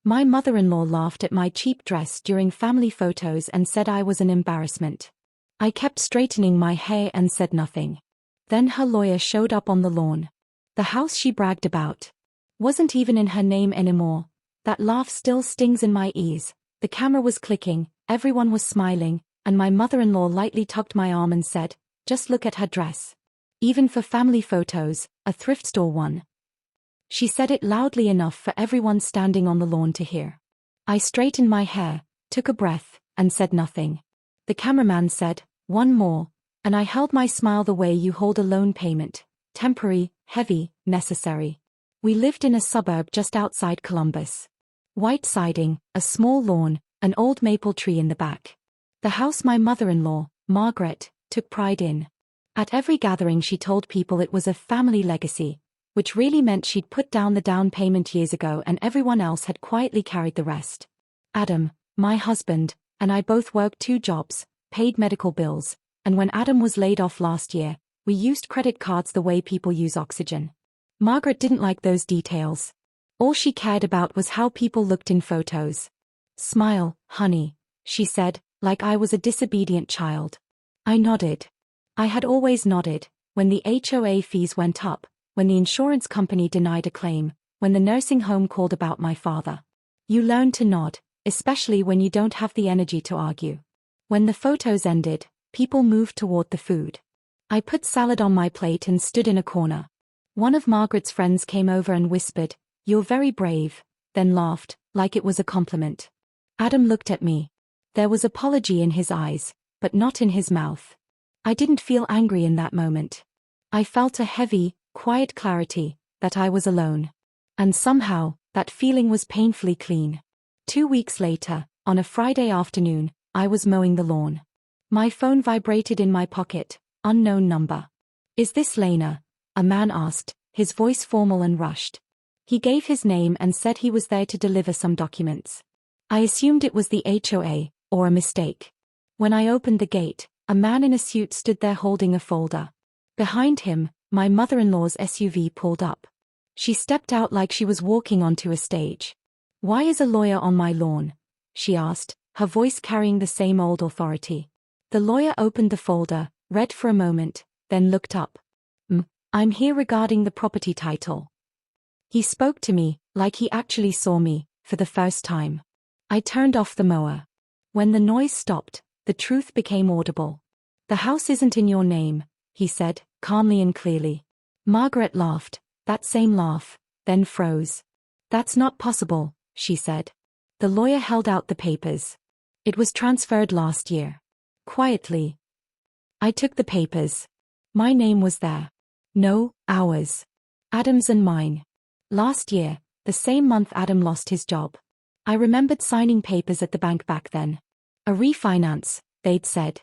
My mother-in-law laughed at my cheap dress during family photos and said I was an embarrassment. I kept straightening my hair and said nothing. Then her lawyer showed up on the lawn. The house she bragged about wasn't even in her name anymore. That laugh still stings in my ears. The camera was clicking, everyone was smiling, and my mother-in-law lightly tugged my arm and said, "Just look at her dress. Even for family photos, a thrift store one." She said it loudly enough for everyone standing on the lawn to hear. I straightened my hair, took a breath, and said nothing. The cameraman said, "One more," and I held my smile the way you hold a loan payment. Temporary, heavy, necessary. We lived in a suburb just outside Columbus. White siding, a small lawn, an old maple tree in the back. The house my mother-in-law, Margaret, took pride in. At every gathering she told people it was a family legacy, which really meant she'd put down the down payment years ago and everyone else had quietly carried the rest. Adam, my husband, and I both worked 2 jobs, paid medical bills, and when Adam was laid off last year, we used credit cards the way people use oxygen. Margaret didn't like those details. All she cared about was how people looked in photos. "Smile, honey," she said, like I was a disobedient child. I nodded. I had always nodded, when the HOA fees went up, when the insurance company denied a claim, when the nursing home called about my father. You learn to nod, especially when you don't have the energy to argue. When the photos ended, people moved toward the food. I put salad on my plate and stood in a corner. One of Margaret's friends came over and whispered, "You're very brave," then laughed, like it was a compliment. Adam looked at me. There was apology in his eyes, but not in his mouth. I didn't feel angry in that moment. I felt a heavy, quiet clarity, that I was alone. And somehow, that feeling was painfully clean. 2 weeks later, on a Friday afternoon, I was mowing the lawn. My phone vibrated in my pocket, unknown number. "Is this Lena?" a man asked, his voice formal and rushed. He gave his name and said he was there to deliver some documents. I assumed it was the HOA, or a mistake. When I opened the gate, a man in a suit stood there holding a folder. Behind him, my mother-in-law's SUV pulled up. She stepped out like she was walking onto a stage. "Why is a lawyer on my lawn?" she asked, her voice carrying the same old authority. The lawyer opened the folder, read for a moment, then looked up. "I'm here regarding the property title." He spoke to me, like he actually saw me, for the first time. I turned off the mower. When the noise stopped, the truth became audible. "The house isn't in your name," he said, calmly and clearly. Margaret laughed, that same laugh, then froze. "That's not possible," she said. The lawyer held out the papers. "It was transferred last year." Quietly. I took the papers. My name was there. No, ours. Adam's and mine. Last year, the same month Adam lost his job. I remembered signing papers at the bank back then. A refinance, they'd said.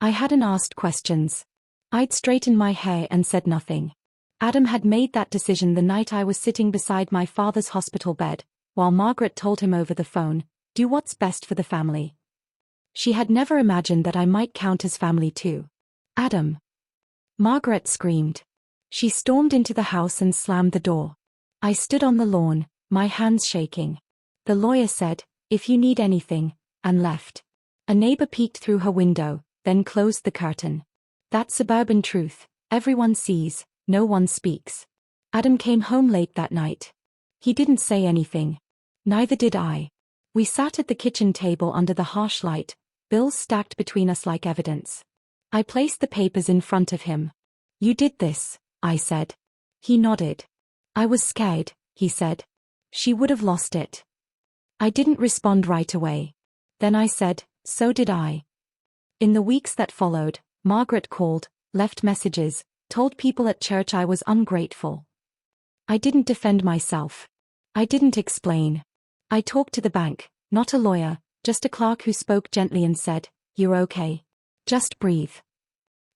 I hadn't asked questions. I'd straightened my hair and said nothing. Adam had made that decision the night I was sitting beside my father's hospital bed, while Margaret told him over the phone, "Do what's best for the family." She had never imagined that I might count as family too. "Adam!" Margaret screamed. She stormed into the house and slammed the door. I stood on the lawn, my hands shaking. The lawyer said, "If you need anything," and left. A neighbor peeked through her window, then closed the curtain. That suburban truth, everyone sees, no one speaks. Adam came home late that night. He didn't say anything. Neither did I. We sat at the kitchen table under the harsh light, bills stacked between us like evidence. I placed the papers in front of him. "You did this," I said. He nodded. "I was scared," he said. "She would have lost it." I didn't respond right away. Then I said, "So did I." In the weeks that followed, Margaret called, left messages, told people at church I was ungrateful. I didn't defend myself. I didn't explain. I talked to the bank, not a lawyer, just a clerk who spoke gently and said, "You're okay. Just breathe."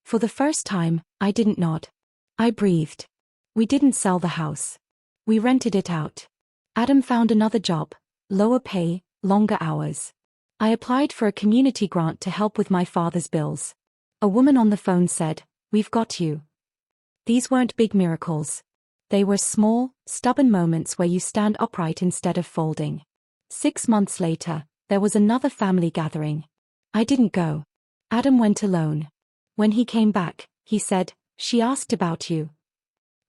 For the first time, I didn't nod. I breathed. We didn't sell the house. We rented it out. Adam found another job, lower pay, longer hours. I applied for a community grant to help with my father's bills. A woman on the phone said, "We've got you." These weren't big miracles. They were small, stubborn moments where you stand upright instead of folding. 6 months later, there was another family gathering. I didn't go. Adam went alone. When he came back, he said, "She asked about you."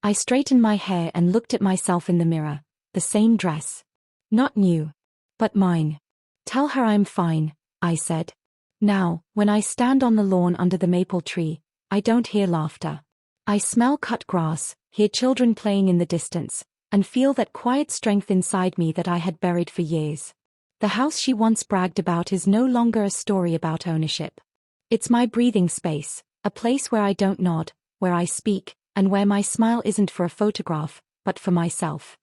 I straightened my hair and looked at myself in the mirror. The same dress. Not new. But mine. "Tell her I'm fine," I said. Now, when I stand on the lawn under the maple tree, I don't hear laughter. I smell cut grass, hear children playing in the distance, and feel that quiet strength inside me that I had buried for years. The house she once bragged about is no longer a story about ownership. It's my breathing space, a place where I don't nod, where I speak, and where my smile isn't for a photograph, but for myself.